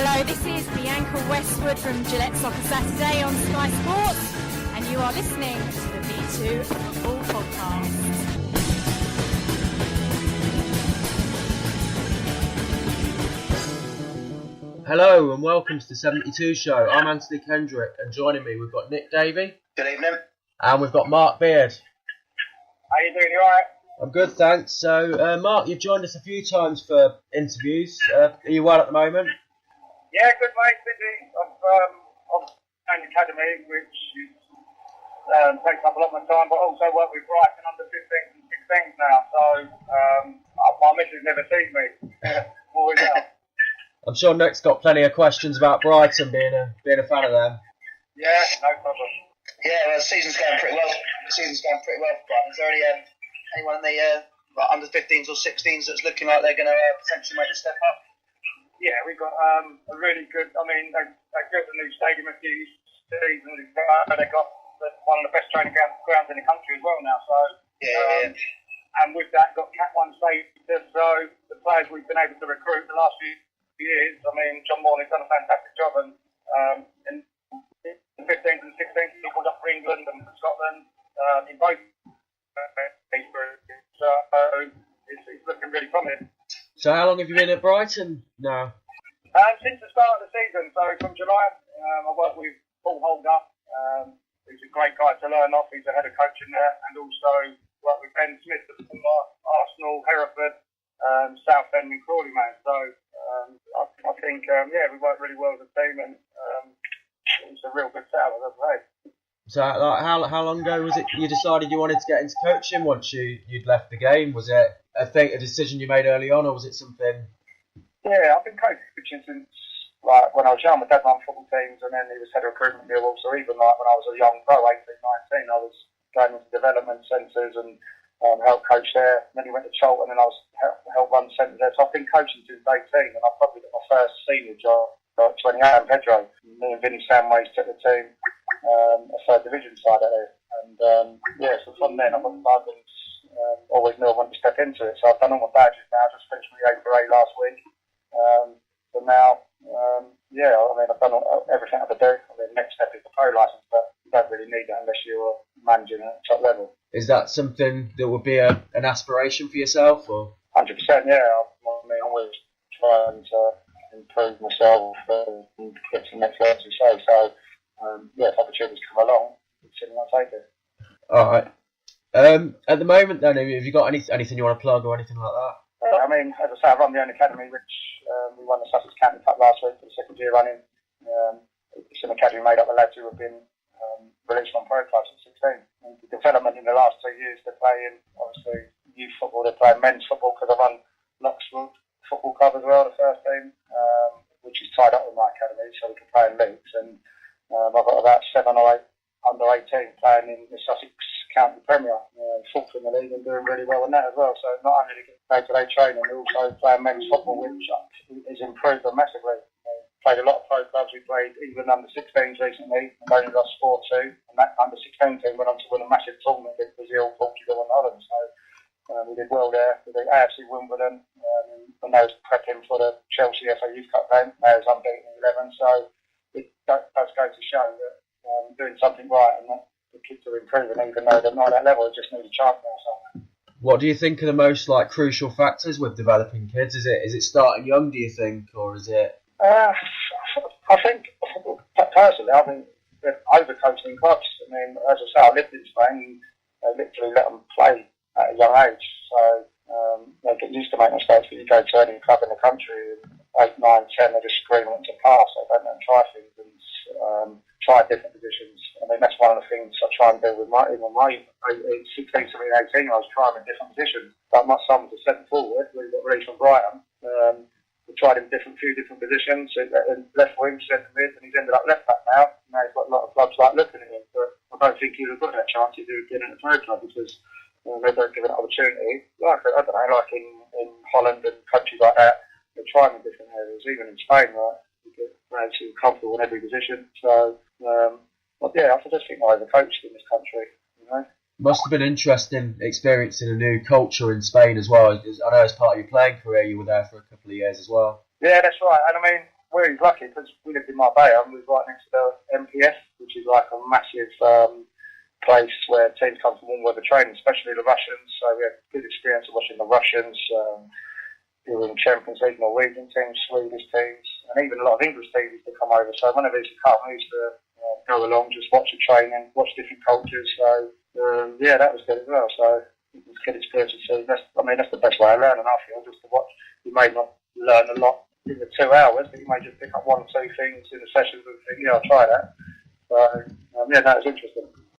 Hello, this is Bianca Westwood from Gillette Soccer Saturday on Sky Sports, and you are listening to the V2 Football Podcast. Hello and welcome to the 72 show. I'm Anthony Kendrick, and joining me we've got Nick Davie. Good evening. And we've got Mark Beard. How you doing? You alright? I'm good, thanks. So, Mark, you've joined us a few times for interviews. Are you well at the moment? Yeah, good mate. Busy. I've joined the academy, which takes up a lot of my time, but also work with Brighton under 15s and 16s now. So my missus never sees me. Always out. I'm sure Nick's got plenty of questions about Brighton, being a fan of them. Yeah, no problem. Yeah, well, the season's going pretty well. For Brighton. Is there anyone in the under 15s or 16s that's looking like they're going to potentially make a step up? Yeah, we've got a really good. I mean, they built a new stadium a few seasons ago. They've got one of the best training grounds in the country as well now. So and with that, got Cat 1 status. So the players we've been able to recruit the last few years. I mean, John Morley's done a fantastic job, and in the 15s and 16s, he was up for England and for Scotland in both. So it's looking really promising. So how long have you been at Brighton now? Since the start of the season, so from July, I worked with Paul Holder, who's a great guy to learn off. He's the head of coaching there, and also worked with Ben Smith from Arsenal, Hereford, Southend and Crawley, man. So I think, we worked really well as a team, and it's a real good setup, as I say. So how long ago was it you decided you wanted to get into coaching once you'd left the game? Was it a decision you made early on, or was it something? Yeah, I've been coaching since when I was young. My dad ran football teams, and then he was head of recruitment at Millwall. So even when I was a young pro, 18, 19, I was going into development centres and helped coach there. And then he went to Charlton, and I was helped run centres there. So I've been coaching since 18, and I probably got my first senior job at 28 in Pedro. Me and Vinny Samways took the team. A third division side at it, and so from then I've always knew I wanted to step into it. So I've done all my badges now. I just finished my A4A last week. So now, I've done everything I could do. I mean, next step is the pro license, but you don't really need that unless you're managing at top level. Is that something that would be an aspiration for yourself, or? 100%, yeah. I'm always trying to improve myself and get to the next level, as you say. So. If opportunities come along, I'll take it. Alright. At the moment then, have you got anything you want to plug or anything like that? As I say, I run my own academy, which we won the Sussex County Cup last week for the second year running. It's an academy made up of lads who have been released from pro clubs at 16. And the development in the last 2 years, they're playing, obviously, youth football, they're playing men's football, because I run Knoxwood Football Club as well, the first team, which is tied up with my academy, so we can play in leagues. And I've got about 7 or 8 under 18 playing in the Sussex County Premier, fourth in the league, and doing really well in that as well. So not only do they get day-to-day training, they also playing men's football, which has improved them massively. Played a lot of pro clubs. We played England under 16s recently, and only lost 4-2. And that under 16 team went on to win a massive tournament against Brazil, Portugal, and Holland. So we did well there. We did AFC Wimbledon, and they was prepping for the Chelsea FA Youth Cup game. They was unbeaten in 11. So it does go to show that doing something right and that the kids are improving, even though they're not at that level, they just need a chance now. So. What do you think are the most crucial factors with developing kids? Is it starting young, do you think, or is it? I think personally, I think they're overcoaching clubs. I mean, as I say, I lived in Spain. They literally let them play at a young age, so they get used to making mistakes. But you go to any club in the country, 8, 9, 10, they just scream them to pass. They don't let them try things and try different positions. I mean, that's one of the things I try and do with my 16, 17, 18. I was trying in different positions. But my son was a centre forward. We got released from Brighton. We tried him few different positions. Left wing, centre mid, and he's ended up left back now. Now he's got a lot of clubs looking at him. But I don't think he would have got that chance if he was getting at a pro club, because they don't give it an opportunity. In Holland and countries like that, they try him in different areas. Even in Spain, you get players who are comfortable in every position. So, I just think I overcoached in this country. Must have been interesting experiencing a new culture in Spain as well. I know as part of your playing career, you were there for a couple of years as well. Yeah, that's right. And I mean, we was lucky because we lived in Marbella and we was right next to the MPF, which is like a massive place where teams come from all over training, especially the Russians. So we had good experience of watching the Russians, doing Champions League, Norwegian teams, Swedish teams, and even a lot of English teams used to come over. So whenever we used to come, we used to go along, just watch the training, watch different cultures. So yeah, that was good as well. So it was a good experience to see. That's the best way of learning, I feel, just to watch. You may not learn a lot in the 2 hours, but you may just pick up one or two things in the sessions and think, yeah, I'll try that. So yeah, that was interesting.